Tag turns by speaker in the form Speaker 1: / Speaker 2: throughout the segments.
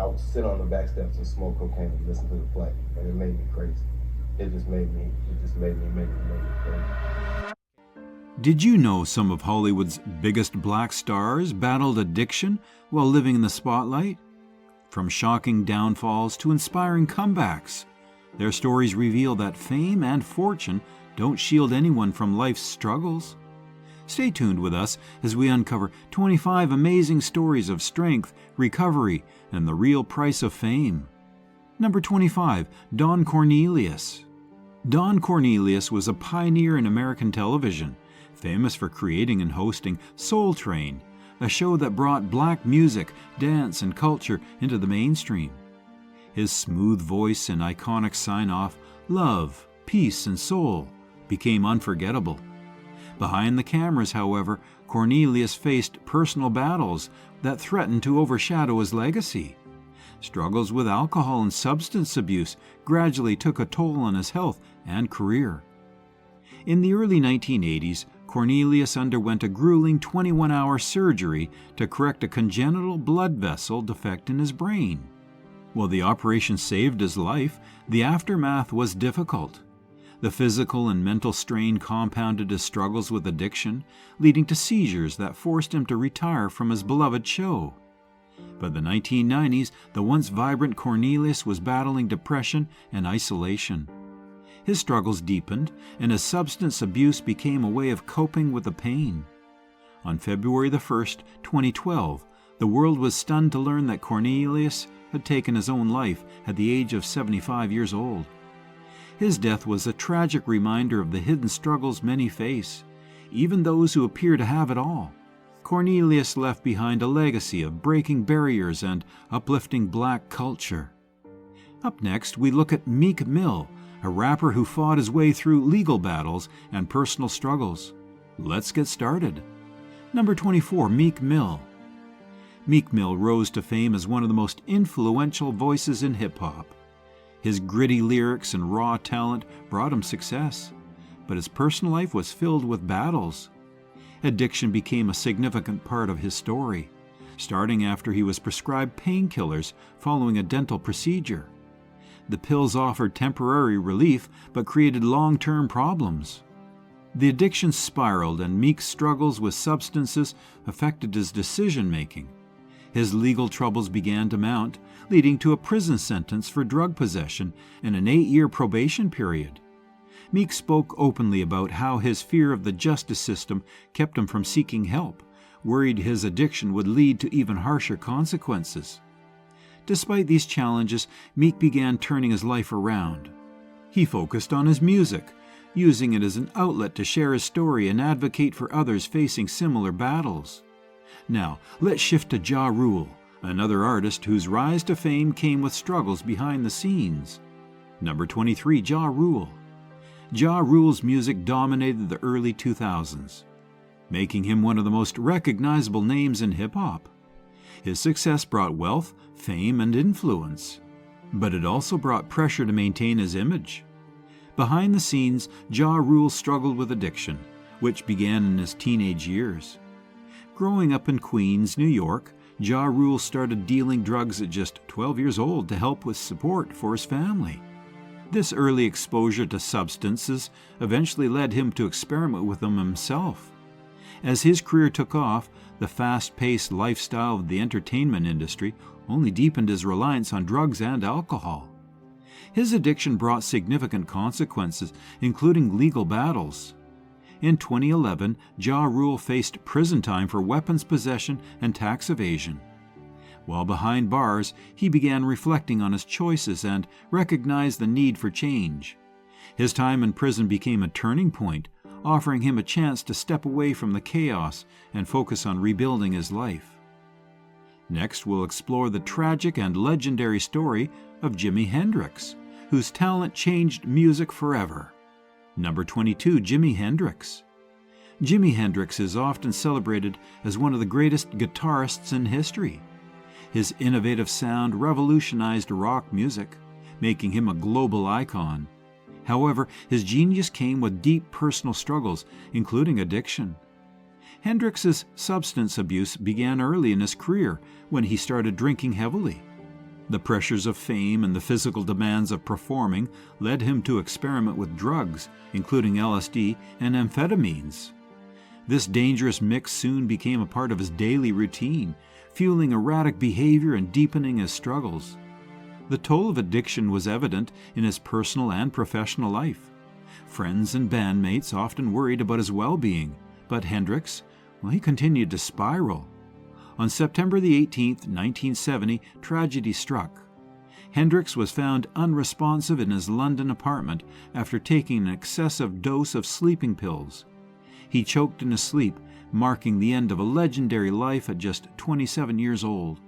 Speaker 1: would sit on the back steps and smoke cocaine and listen to the play, and it made me crazy. It just made me crazy.
Speaker 2: Did you know some of Hollywood's biggest black stars battled addiction while living in the spotlight? From shocking downfalls to inspiring comebacks, their stories reveal that fame and fortune don't shield anyone from life's struggles. Stay tuned with us as we uncover 25 amazing stories of strength, recovery, and the real price of fame. Number 25, Don Cornelius. Don Cornelius was a pioneer in American television, famous for creating and hosting Soul Train, a show that brought black music, dance, and culture into the mainstream. His smooth voice and iconic sign-off, "Love, Peace, and Soul," became unforgettable. Behind the cameras, however, Cornelius faced personal battles that threatened to overshadow his legacy. Struggles with alcohol and substance abuse gradually took a toll on his health and career. In the early 1980s, Cornelius underwent a grueling 21-hour surgery to correct a congenital blood vessel defect in his brain. While the operation saved his life, the aftermath was difficult. The physical and mental strain compounded his struggles with addiction, leading to seizures that forced him to retire from his beloved show. By the 1990s, the once vibrant Cornelius was battling depression and isolation. His struggles deepened, and his substance abuse became a way of coping with the pain. On February 1st, 2012, the world was stunned to learn that Cornelius had taken his own life at the age of 75 years old. His death was a tragic reminder of the hidden struggles many face, even those who appear to have it all. Cornelius left behind a legacy of breaking barriers and uplifting black culture. Up next, we look at Meek Mill, a rapper who fought his way through legal battles and personal struggles. Let's get started. Number 24, Meek Mill. Meek Mill rose to fame as one of the most influential voices in hip-hop. His gritty lyrics and raw talent brought him success, but his personal life was filled with battles. Addiction became a significant part of his story, starting after he was prescribed painkillers following a dental procedure. The pills offered temporary relief but created long-term problems. The addiction spiraled, and Meek's struggles with substances affected his decision-making. His legal troubles began to mount, leading to a prison sentence for drug possession and an 8-year probation period. Meek spoke openly about how his fear of the justice system kept him from seeking help, worried his addiction would lead to even harsher consequences. Despite these challenges, Meek began turning his life around. He focused on his music, using it as an outlet to share his story and advocate for others facing similar battles. Now, let's shift to Ja Rule, another artist whose rise to fame came with struggles behind the scenes. Number 23, Ja Rule. Ja Rule's music dominated the early 2000s, making him one of the most recognizable names in hip-hop. His success brought wealth, fame, and influence, but it also brought pressure to maintain his image. Behind the scenes, Ja Rule struggled with addiction, which began in his teenage years. Growing up in Queens, New York, Ja Rule started dealing drugs at just 12 years old to help with support for his family. This early exposure to substances eventually led him to experiment with them himself. As his career took off, the fast-paced lifestyle of the entertainment industry only deepened his reliance on drugs and alcohol. His addiction brought significant consequences, including legal battles. In 2011, Ja Rule faced prison time for weapons possession and tax evasion. While behind bars, he began reflecting on his choices and recognized the need for change. His time in prison became a turning point, offering him a chance to step away from the chaos and focus on rebuilding his life. Next, we'll explore the tragic and legendary story of Jimi Hendrix, whose talent changed music forever. Number 22, Jimi Hendrix. Jimi Hendrix is often celebrated as one of the greatest guitarists in history. His innovative sound revolutionized rock music, making him a global icon. However, his genius came with deep personal struggles, including addiction. Hendrix's substance abuse began early in his career when he started drinking heavily. The pressures of fame and the physical demands of performing led him to experiment with drugs, including LSD and amphetamines. This dangerous mix soon became a part of his daily routine, fueling erratic behavior and deepening his struggles. The toll of addiction was evident in his personal and professional life. Friends and bandmates often worried about his well-being, but Hendrix, well, he continued to spiral. On September the 18th, 1970, tragedy struck. Hendrix was found unresponsive in his London apartment after taking an excessive dose of sleeping pills. He choked in his sleep, marking the end of a legendary life at just 27 years old.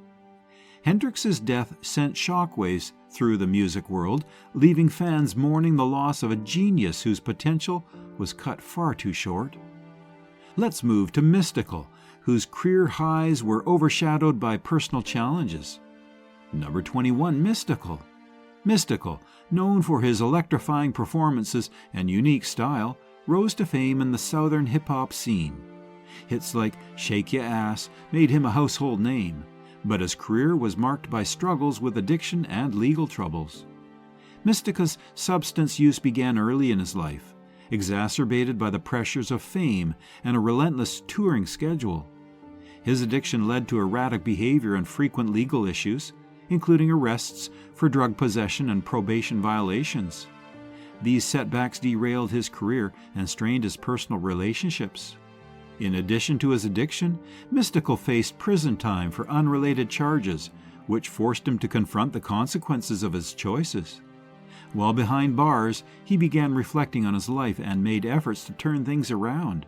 Speaker 2: Hendrix's death sent shockwaves through the music world, leaving fans mourning the loss of a genius whose potential was cut far too short. Let's move to Mystikal, whose career highs were overshadowed by personal challenges. Number 21, Mystikal. Mystikal, known for his electrifying performances and unique style, rose to fame in the southern hip-hop scene. Hits like Shake Ya Ass made him a household name, but his career was marked by struggles with addiction and legal troubles. Mystikal's substance use began early in his life, exacerbated by the pressures of fame and a relentless touring schedule. His addiction led to erratic behavior and frequent legal issues, including arrests for drug possession and probation violations. These setbacks derailed his career and strained his personal relationships. In addition to his addiction, Mystikal faced prison time for unrelated charges, which forced him to confront the consequences of his choices. While behind bars, he began reflecting on his life and made efforts to turn things around.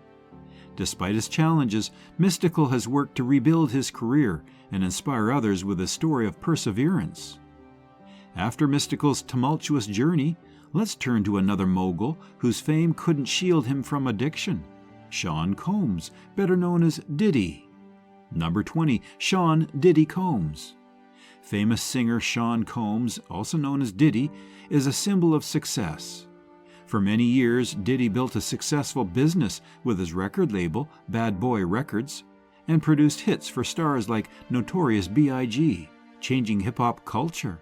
Speaker 2: Despite his challenges, Mystikal has worked to rebuild his career and inspire others with a story of perseverance. After Mystikal's tumultuous journey, let's turn to another mogul whose fame couldn't shield him from addiction. Sean Combs, better known as Diddy. Number 20, Sean Diddy Combs. Famous singer Sean Combs, also known as Diddy, is a symbol of success. For many years, Diddy built a successful business with his record label, Bad Boy Records, and produced hits for stars like Notorious B.I.G., changing hip-hop culture.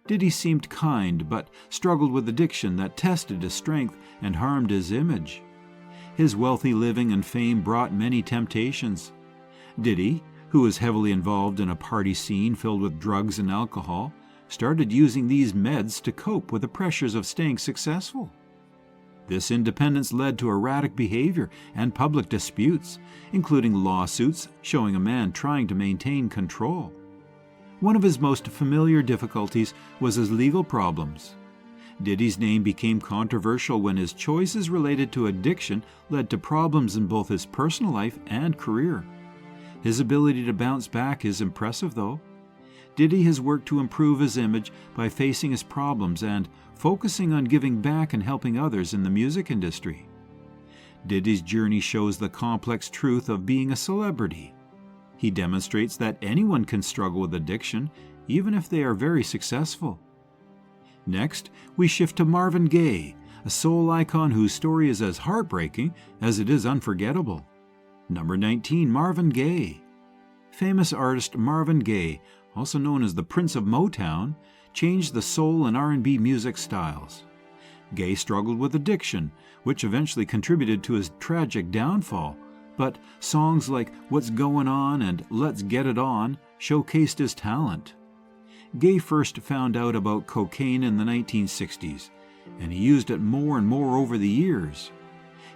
Speaker 2: Diddy seemed kind, but struggled with addiction that tested his strength and harmed his image. His wealthy living and fame brought many temptations. Diddy, who was heavily involved in a party scene filled with drugs and alcohol, started using these meds to cope with the pressures of staying successful. This independence led to erratic behavior and public disputes, including lawsuits showing a man trying to maintain control. One of his most familiar difficulties was his legal problems. Diddy's name became controversial when his choices related to addiction led to problems in both his personal life and career. His ability to bounce back is impressive, though. Diddy has worked to improve his image by facing his problems and focusing on giving back and helping others in the music industry. Diddy's journey shows the complex truth of being a celebrity. He demonstrates that anyone can struggle with addiction, even if they are very successful. Next, we shift to Marvin Gaye, a soul icon whose story is as heartbreaking as it is unforgettable. Number 19, Marvin Gaye. Famous artist Marvin Gaye, also known as the Prince of Motown, changed the soul and R&B music styles. Gaye struggled with addiction, which eventually contributed to his tragic downfall, but songs like What's Going On and Let's Get It On showcased his talent. Gaye first found out about cocaine in the 1960s, and he used it more and more over the years.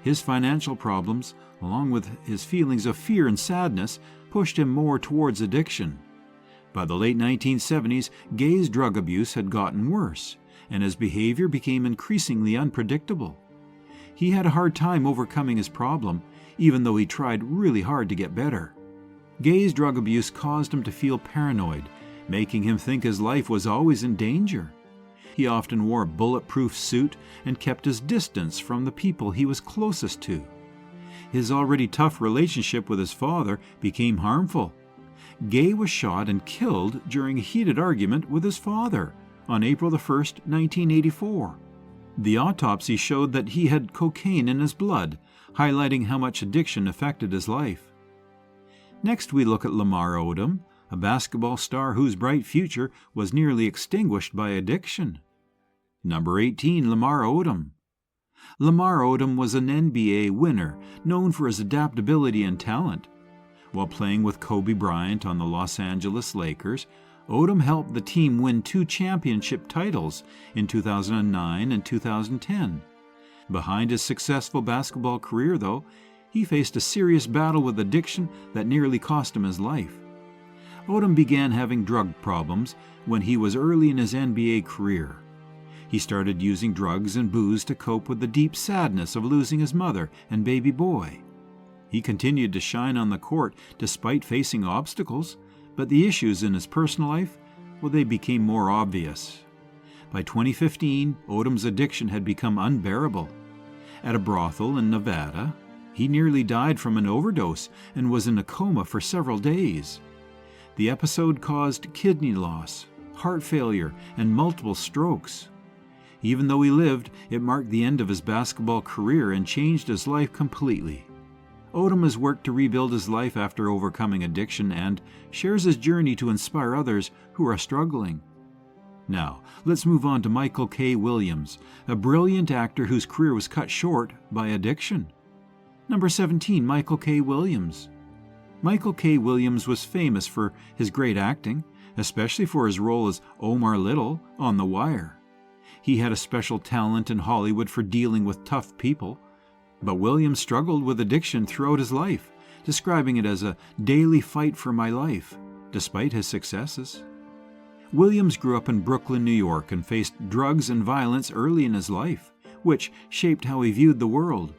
Speaker 2: His financial problems, along with his feelings of fear and sadness, pushed him more towards addiction. By the late 1970s, Gaye's drug abuse had gotten worse, and his behavior became increasingly unpredictable. He had a hard time overcoming his problem, even though he tried really hard to get better. Gaye's drug abuse caused him to feel paranoid, making him think his life was always in danger. He often wore a bulletproof suit and kept his distance from the people he was closest to. His already tough relationship with his father became harmful. Gaye was shot and killed during a heated argument with his father on April 1, 1984. The autopsy showed that he had cocaine in his blood, highlighting how much addiction affected his life. Next, we look at Lamar Odom, a basketball star whose bright future was nearly extinguished by addiction. Number 18, Lamar Odom. Lamar Odom was an NBA winner, known for his adaptability and talent. While playing with Kobe Bryant on the Los Angeles Lakers, Odom helped the team win 2 championship titles in 2009 and 2010. Behind his successful basketball career, though, he faced a serious battle with addiction that nearly cost him his life. Odom began having drug problems when he was early in his NBA career. He started using drugs and booze to cope with the deep sadness of losing his mother and baby boy. He continued to shine on the court despite facing obstacles, but the issues in his personal life, well, they became more obvious. By 2015, Odom's addiction had become unbearable. At a brothel in Nevada, he nearly died from an overdose and was in a coma for several days. The episode caused kidney loss, heart failure, and multiple strokes. Even though he lived, it marked the end of his basketball career and changed his life completely. Odom has worked to rebuild his life after overcoming addiction and shares his journey to inspire others who are struggling. Now, let's move on to Michael K. Williams, a brilliant actor whose career was cut short by addiction. Number 17, Michael K. Williams. Michael K. Williams was famous for his great acting, especially for his role as Omar Little on The Wire. He had a special talent in Hollywood for dealing with tough people, but Williams struggled with addiction throughout his life, describing it as a daily fight for my life, despite his successes. Williams grew up in Brooklyn, New York, and faced drugs and violence early in his life, which shaped how he viewed the world.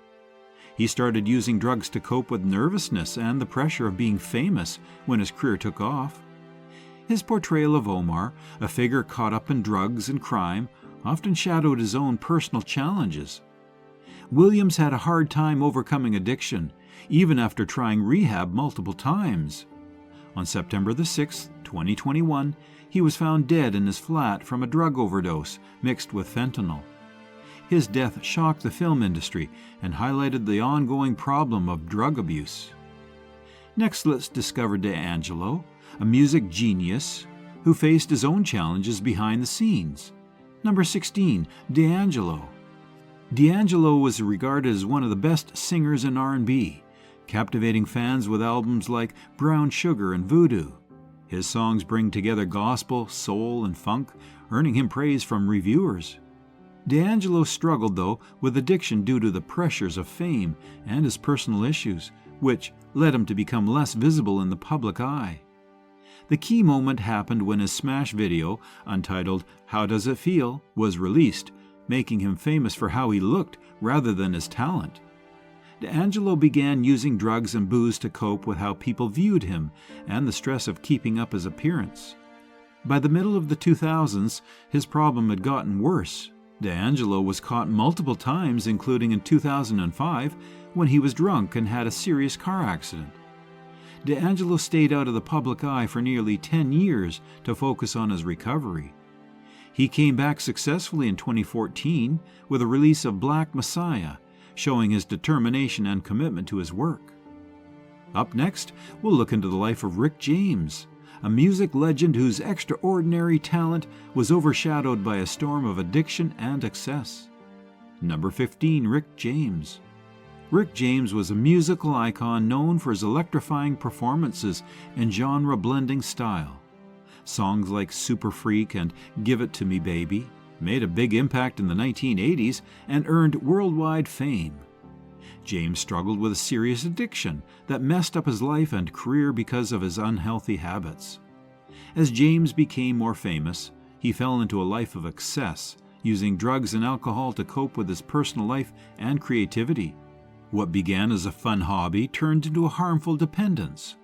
Speaker 2: He started using drugs to cope with nervousness and the pressure of being famous when his career took off. His portrayal of Omar, a figure caught up in drugs and crime, often shadowed his own personal challenges. Williams had a hard time overcoming addiction, even after trying rehab multiple times. On September 6, 2021, he was found dead in his flat from a drug overdose mixed with fentanyl. His death shocked the film industry and highlighted the ongoing problem of drug abuse. Next, let's discover D'Angelo, a music genius who faced his own challenges behind the scenes. Number 16, D'Angelo. D'Angelo was regarded as one of the best singers in R&B, captivating fans with albums like Brown Sugar and Voodoo. His songs bring together gospel, soul, and funk, earning him praise from reviewers. D'Angelo struggled, though, with addiction due to the pressures of fame and his personal issues, which led him to become less visible in the public eye. The key moment happened when his smash video, untitled How Does It Feel, was released, making him famous for how he looked rather than his talent. D'Angelo began using drugs and booze to cope with how people viewed him and the stress of keeping up his appearance. By the middle of the 2000s, his problem had gotten worse. D'Angelo was caught multiple times, including in 2005, when he was drunk and had a serious car accident. D'Angelo stayed out of the public eye for nearly 10 years to focus on his recovery. He came back successfully in 2014 with a release of Black Messiah, showing his determination and commitment to his work. Up next, we'll look into the life of Rick James, a music legend whose extraordinary talent was overshadowed by a storm of addiction and excess. Number 15, Rick James. Rick James was a musical icon known for his electrifying performances and genre-blending style. Songs like Super Freak and Give It To Me Baby made a big impact in the 1980s and earned worldwide fame. James struggled with a serious addiction that messed up his life and career because of his unhealthy habits. As James became more famous, he fell into a life of excess, using drugs and alcohol to cope with his personal life and creativity. What began as a fun hobby turned into a harmful dependence.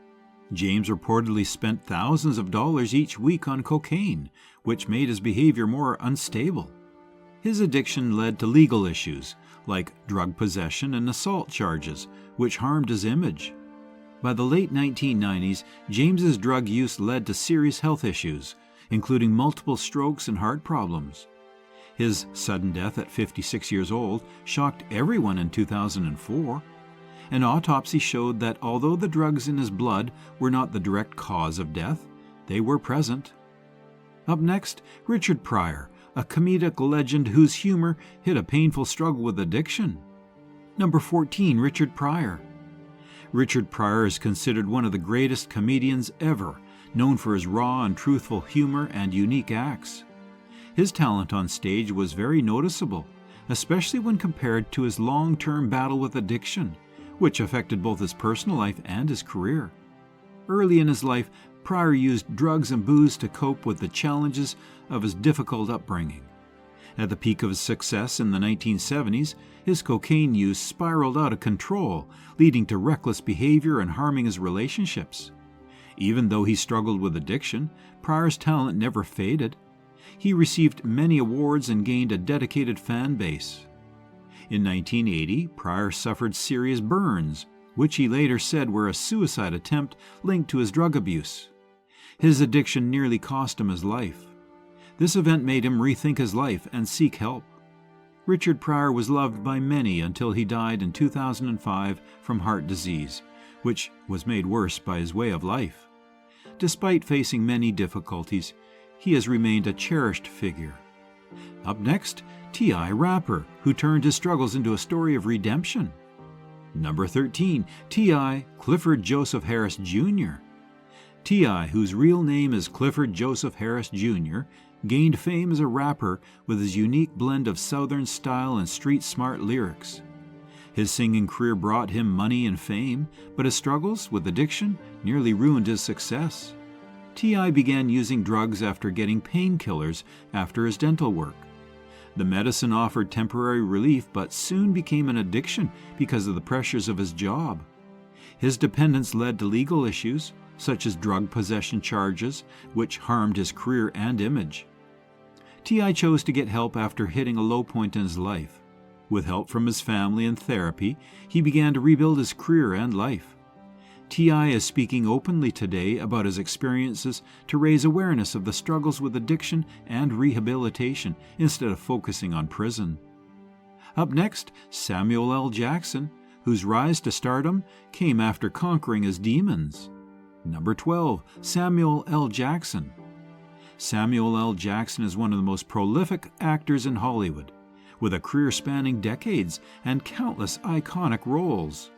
Speaker 2: James reportedly spent thousands of dollars each week on cocaine, which made his behavior more unstable. His addiction led to legal issues, like drug possession and assault charges, which harmed his image. By the late 1990s, James's drug use led to serious health issues, including multiple strokes and heart problems. His sudden death at 56 years old shocked everyone in 2004. An autopsy showed that although the drugs in his blood were not the direct cause of death, they were present. Up next, Richard Pryor, a comedic legend whose humor hid a painful struggle with addiction. Number 14, Richard Pryor. Richard Pryor is considered one of the greatest comedians ever, known for his raw and truthful humor and unique acts. His talent on stage was very noticeable, especially when compared to his long-term battle with addiction, which affected both his personal life and his career. Early in his life, Pryor used drugs and booze to cope with the challenges of his difficult upbringing. At the peak of his success in the 1970s, his cocaine use spiraled out of control, leading to reckless behavior and harming his relationships. Even though he struggled with addiction, Pryor's talent never faded. He received many awards and gained a dedicated fan base. In 1980, Pryor suffered serious burns, which he later said were a suicide attempt linked to his drug abuse. His addiction nearly cost him his life. This event made him rethink his life and seek help. Richard Pryor was loved by many until he died in 2005 from heart disease, which was made worse by his way of life. Despite facing many difficulties, he has remained a cherished figure. Up next, T.I. rapper, who turned his struggles into a story of redemption. Number 13, T.I. Clifford Joseph Harris Jr. T.I., whose real name is Clifford Joseph Harris Jr., gained fame as a rapper with his unique blend of Southern style and street-smart lyrics. His singing career brought him money and fame, but his struggles with addiction nearly ruined his success. T.I. began using drugs after getting painkillers after his dental work. The medicine offered temporary relief but soon became an addiction because of the pressures of his job. His dependence led to legal issues, such as drug possession charges, which harmed his career and image. T.I. chose to get help after hitting a low point in his life. With help from his family and therapy, he began to rebuild his career and life. T.I. is speaking openly today about his experiences to raise awareness of the struggles with addiction and rehabilitation instead of focusing on prison. Up next, Samuel L. Jackson, whose rise to stardom came after conquering his demons. Number 12, Samuel L. Jackson. Samuel L. Jackson is one of the most prolific actors in Hollywood, with a career spanning decades and countless iconic roles.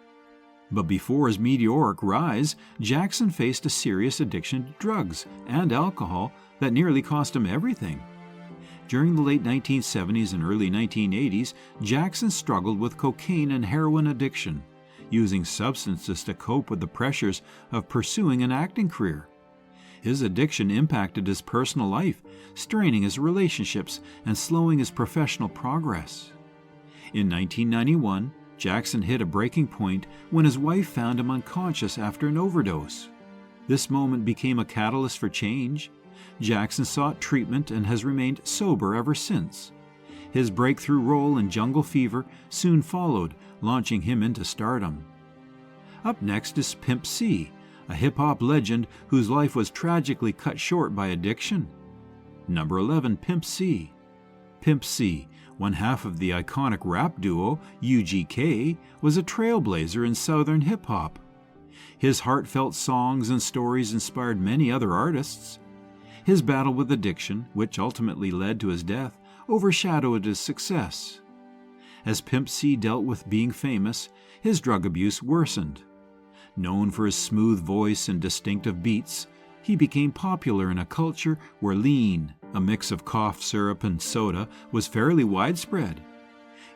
Speaker 2: But before his meteoric rise, Jackson faced a serious addiction to drugs and alcohol that nearly cost him everything. During the late 1970s and early 1980s, Jackson struggled with cocaine and heroin addiction, using substances to cope with the pressures of pursuing an acting career. His addiction impacted his personal life, straining his relationships and slowing his professional progress. In 1991, Jackson hit a breaking point when his wife found him unconscious after an overdose. This moment became a catalyst for change. Jackson sought treatment and has remained sober ever since. His breakthrough role in Jungle Fever soon followed, launching him into stardom. Up next is Pimp C, a hip-hop legend whose life was tragically cut short by addiction. Number 11, Pimp C. Pimp C, one half of the iconic rap duo UGK, was a trailblazer in Southern hip-hop. His heartfelt songs and stories inspired many other artists. His battle with addiction, which ultimately led to his death, overshadowed his success. As Pimp C dealt with being famous, his drug abuse worsened. Known for his smooth voice and distinctive beats, he became popular in a culture where lean, a mix of cough syrup and soda, was fairly widespread.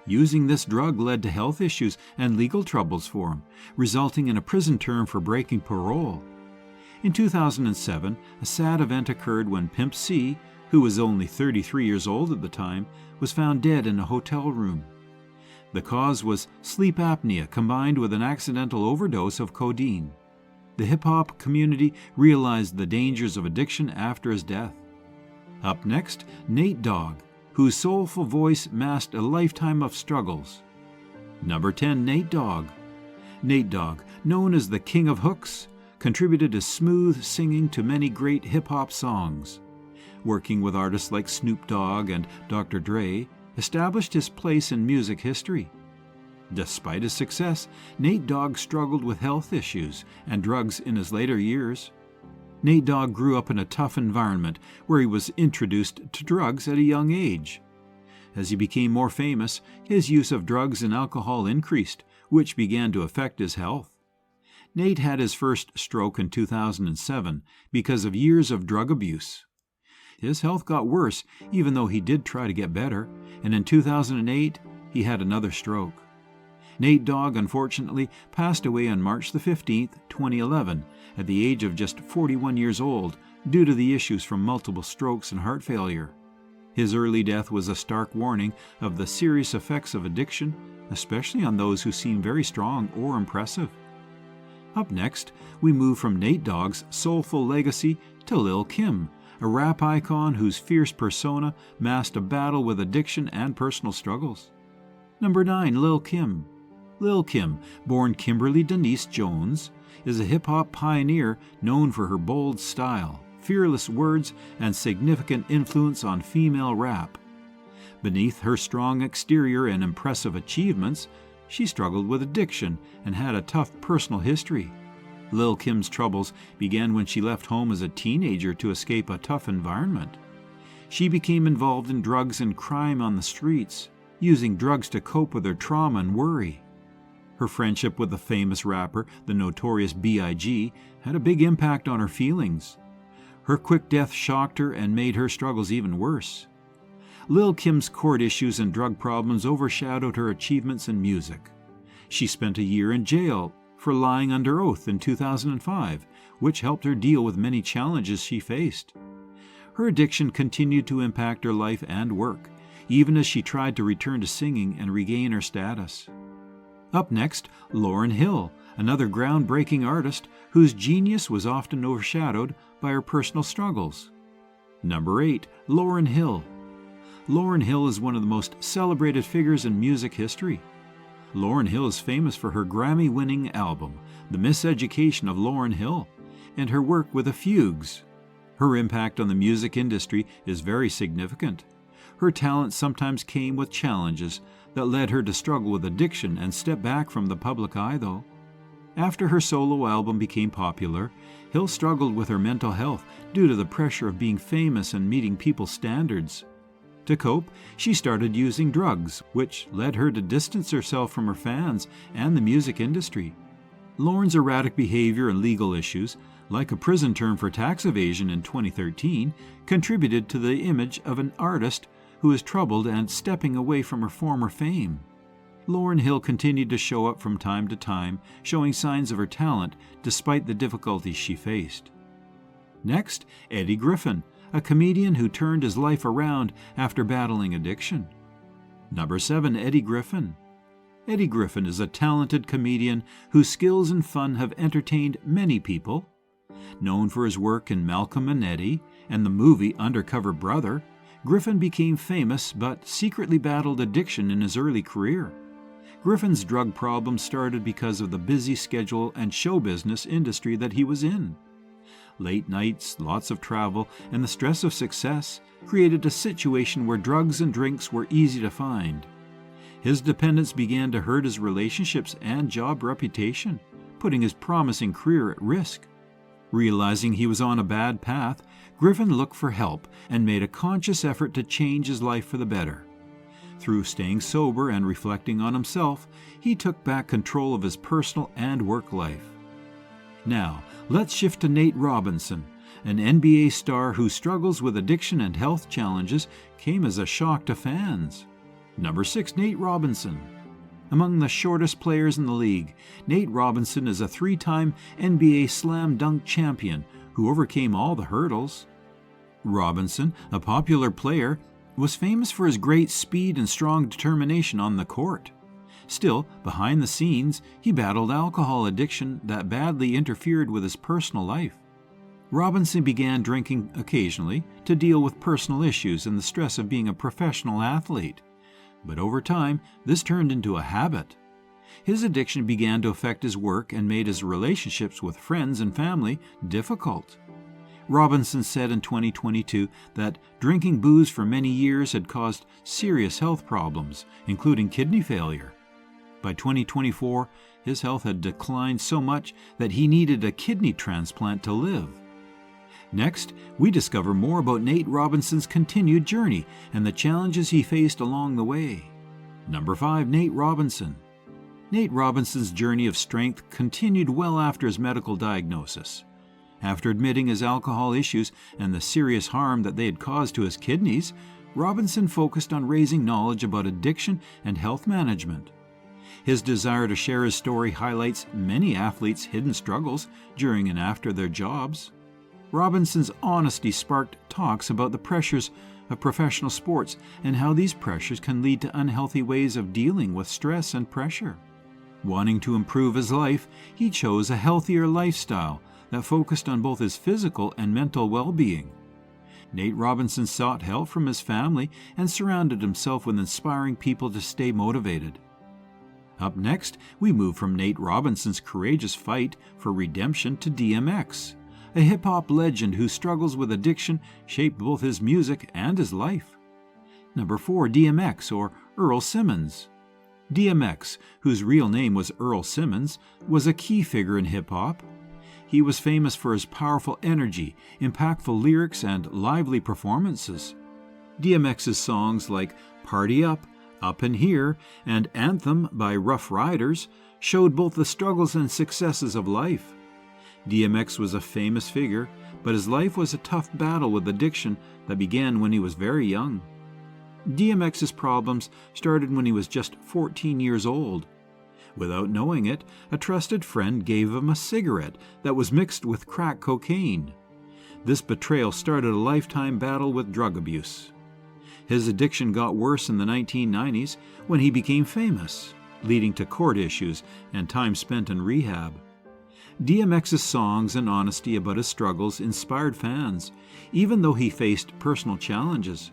Speaker 2: Using this drug led to health issues and legal troubles for him, resulting in a prison term for breaking parole. In 2007, a sad event occurred when Pimp C, who was only 33 years old at the time, was found dead in a hotel room. The cause was sleep apnea combined with an accidental overdose of codeine. The hip-hop community realized the dangers of addiction after his death. Up next, Nate Dogg, whose soulful voice masked a lifetime of struggles. Number 10, Nate Dogg. Nate Dogg, known as the King of Hooks, contributed his smooth singing to many great hip-hop songs. Working with artists like Snoop Dogg and Dr. Dre, established his place in music history. Despite his success, Nate Dogg struggled with health issues and drugs in his later years. Nate Dogg grew up in a tough environment where he was introduced to drugs at a young age. As he became more famous, his use of drugs and alcohol increased, which began to affect his health. Nate had his first stroke in 2007 because of years of drug abuse. His health got worse even though he did try to get better, and in 2008 he had another stroke. Nate Dogg unfortunately passed away on March the 15th, 2011, at the age of just 41 years old due to the issues from multiple strokes and heart failure. His early death was a stark warning of the serious effects of addiction, especially on those who seem very strong or impressive. Up next, we move from Nate Dogg's soulful legacy to Lil Kim, a rap icon whose fierce persona masked a battle with addiction and personal struggles. Number 9. Lil Kim. Lil Kim, born Kimberly Denise Jones, is a hip-hop pioneer known for her bold style, fearless words, and significant influence on female rap. Beneath her strong exterior and impressive achievements, she struggled with addiction and had a tough personal history. Lil Kim's troubles began when she left home as a teenager to escape a tough environment. She became involved in drugs and crime on the streets, using drugs to cope with her trauma and worry. Her friendship with the famous rapper, the notorious B.I.G., had a big impact on her feelings. Her quick death shocked her and made her struggles even worse. Lil Kim's court issues and drug problems overshadowed her achievements in music. She spent a year in jail for lying under oath in 2005, which helped her deal with many challenges she faced. Her addiction continued to impact her life and work, even as she tried to return to singing and regain her status. Up next, Lauryn Hill, another groundbreaking artist whose genius was often overshadowed by her personal struggles. Number 8. Lauryn Hill. Lauryn Hill is one of the most celebrated figures in music history. Lauryn Hill is famous for her Grammy-winning album, The Miseducation of Lauryn Hill, and her work with the Fugues. Her impact on the music industry is very significant. Her talent sometimes came with challenges that led her to struggle with addiction and step back from the public eye, though. After her solo album became popular, Hill struggled with her mental health due to the pressure of being famous and meeting people's standards. To cope, she started using drugs, which led her to distance herself from her fans and the music industry. Lauryn's erratic behavior and legal issues, like a prison term for tax evasion in 2013, contributed to the image of an artist who is troubled and stepping away from her former fame. Lauryn Hill continued to show up from time to time, showing signs of her talent despite the difficulties she faced. Next, Eddie Griffin, a comedian who turned his life around after battling addiction. Number 7. Eddie Griffin. Eddie Griffin is a talented comedian whose skills and fun have entertained many people. Known for his work in Malcolm and Eddie and the movie Undercover Brother, Griffin became famous but secretly battled addiction in his early career. Griffin's drug problem started because of the busy schedule and show business industry that he was in. Late nights, lots of travel, and the stress of success created a situation where drugs and drinks were easy to find. His dependence began to hurt his relationships and job reputation, putting his promising career at risk. Realizing he was on a bad path, Griffin looked for help and made a conscious effort to change his life for the better. Through staying sober and reflecting on himself, he took back control of his personal and work life. Now, let's shift to Nate Robinson, an NBA star whose struggles with addiction and health challenges came as a shock to fans. Number 6. Nate Robinson. Among the shortest players in the league, Nate Robinson is a 3-time NBA slam dunk champion who overcame all the hurdles. Robinson, a popular player, was famous for his great speed and strong determination on the court. Still, behind the scenes, he battled alcohol addiction that badly interfered with his personal life. Robinson began drinking occasionally to deal with personal issues and the stress of being a professional athlete. But over time, this turned into a habit. His addiction began to affect his work and made his relationships with friends and family difficult. Robinson said in 2022 that drinking booze for many years had caused serious health problems, including kidney failure. By 2024, his health had declined so much that he needed a kidney transplant to live. Next, we discover more about Nate Robinson's continued journey and the challenges he faced along the way. Number 5. Nate Robinson. Nate Robinson's journey of strength continued well after his medical diagnosis. After admitting his alcohol issues and the serious harm that they had caused to his kidneys, Robinson focused on raising knowledge about addiction and health management. His desire to share his story highlights many athletes' hidden struggles during and after their jobs. Robinson's honesty sparked talks about the pressures of professional sports and how these pressures can lead to unhealthy ways of dealing with stress and pressure. Wanting to improve his life, he chose a healthier lifestyle that focused on both his physical and mental well-being. Nate Robinson sought help from his family and surrounded himself with inspiring people to stay motivated. Up next, we move from Nate Robinson's courageous fight for redemption to DMX, a hip-hop legend whose struggles with addiction shaped both his music and his life. Number 4. DMX, or Earl Simmons. DMX, whose real name was Earl Simmons, was a key figure in hip-hop. He was famous for his powerful energy, impactful lyrics, and lively performances. DMX's songs like Party Up, Up in Here, and Anthem by Rough Riders showed both the struggles and successes of life. DMX was a famous figure, but his life was a tough battle with addiction that began when he was very young. DMX's problems started when he was just 14 years old. Without knowing it, a trusted friend gave him a cigarette that was mixed with crack cocaine. This betrayal started a lifetime battle with drug abuse. His addiction got worse in the 1990s when he became famous, leading to court issues and time spent in rehab. DMX's songs and honesty about his struggles inspired fans, even though he faced personal challenges.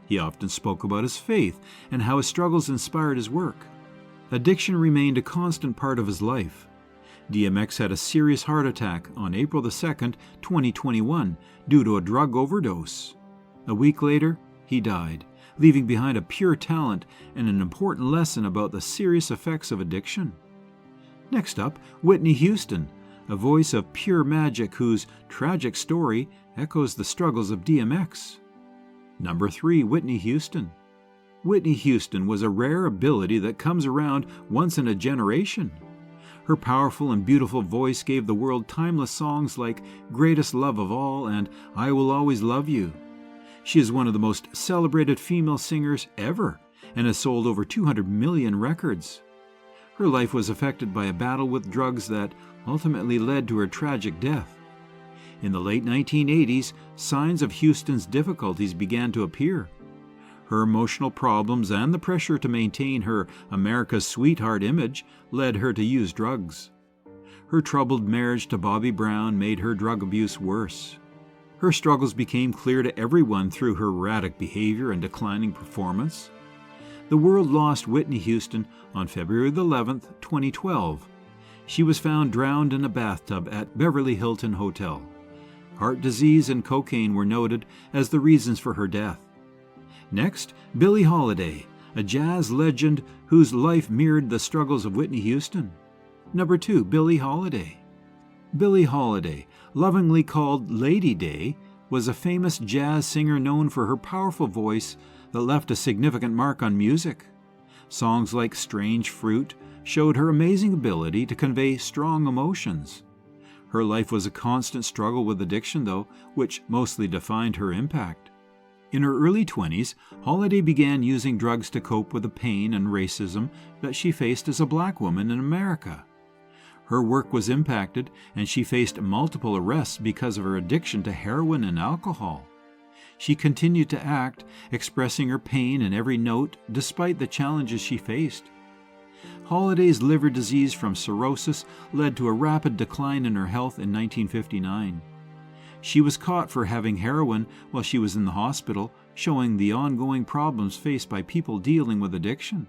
Speaker 2: He often spoke about his faith and how his struggles inspired his work. Addiction remained a constant part of his life. DMX had a serious heart attack on April 2, 2021, due to a drug overdose. A week later, he died, leaving behind a pure talent and an important lesson about the serious effects of addiction. Next up, Whitney Houston, a voice of pure magic whose tragic story echoes the struggles of DMX. Number 3. Whitney Houston. Whitney Houston was a rare ability that comes around once in a generation. Her powerful and beautiful voice gave the world timeless songs like Greatest Love of All and I Will Always Love You. She is one of the most celebrated female singers ever and has sold over 200 million records. Her life was affected by a battle with drugs that ultimately led to her tragic death. In the late 1980s, signs of Houston's difficulties began to appear. Her emotional problems and the pressure to maintain her America's sweetheart image led her to use drugs. Her troubled marriage to Bobby Brown made her drug abuse worse. Her struggles became clear to everyone through her erratic behavior and declining performance. The world lost Whitney Houston on February 11, 2012. She was found drowned in a bathtub at Beverly Hilton Hotel. Heart disease and cocaine were noted as the reasons for her death. Next, Billie Holiday, a jazz legend whose life mirrored the struggles of Whitney Houston. Number 2, Billie Holiday. Billie Holiday, lovingly called Lady Day, was a famous jazz singer known for her powerful voice that left a significant mark on music. Songs like Strange Fruit showed her amazing ability to convey strong emotions. Her life was a constant struggle with addiction, though, which mostly defined her impact. In her early 20s, Holiday began using drugs to cope with the pain and racism that she faced as a black woman in America. Her work was impacted, and she faced multiple arrests because of her addiction to heroin and alcohol. She continued to act, expressing her pain in every note despite the challenges she faced. Holiday's liver disease from cirrhosis led to a rapid decline in her health in 1959. She was caught for having heroin while she was in the hospital, showing the ongoing problems faced by people dealing with addiction.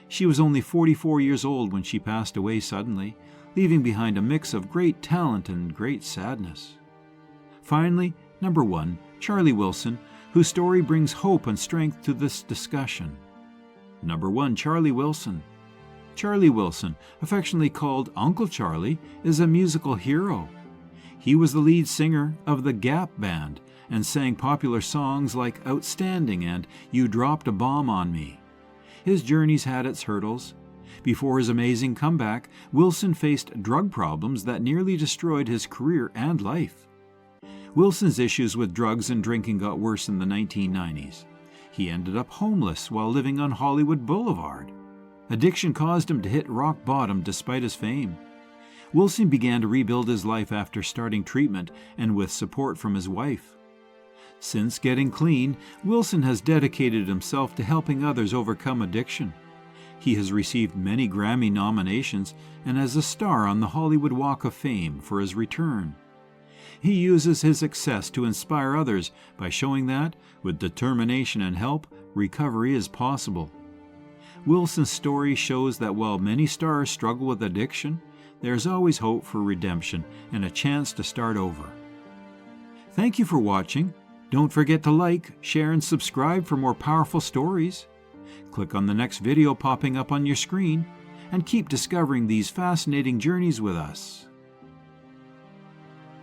Speaker 2: She was only 44 years old when she passed away suddenly, leaving behind a mix of great talent and great sadness. Finally, number 1, Charlie Wilson, whose story brings hope and strength to this discussion. Number 1, Charlie Wilson. Charlie Wilson, affectionately called Uncle Charlie, is a musical hero. He was the lead singer of the Gap Band and sang popular songs like Outstanding and You Dropped a Bomb on Me. His journey's had its hurdles. Before his amazing comeback, Wilson faced drug problems that nearly destroyed his career and life. Wilson's issues with drugs and drinking got worse in the 1990s. He ended up homeless while living on Hollywood Boulevard. Addiction caused him to hit rock bottom despite his fame. Wilson began to rebuild his life after starting treatment and with support from his wife. Since getting clean, Wilson has dedicated himself to helping others overcome addiction. He has received many Grammy nominations and is a star on the Hollywood Walk of Fame for his return. He uses his success to inspire others by showing that, with determination and help, recovery is possible. Wilson's story shows that while many stars struggle with addiction, there's always hope for redemption and a chance to start over. Thank you for watching. Don't forget to like, share, and subscribe for more powerful stories. Click on the next video popping up on your screen, and keep discovering these fascinating journeys with us.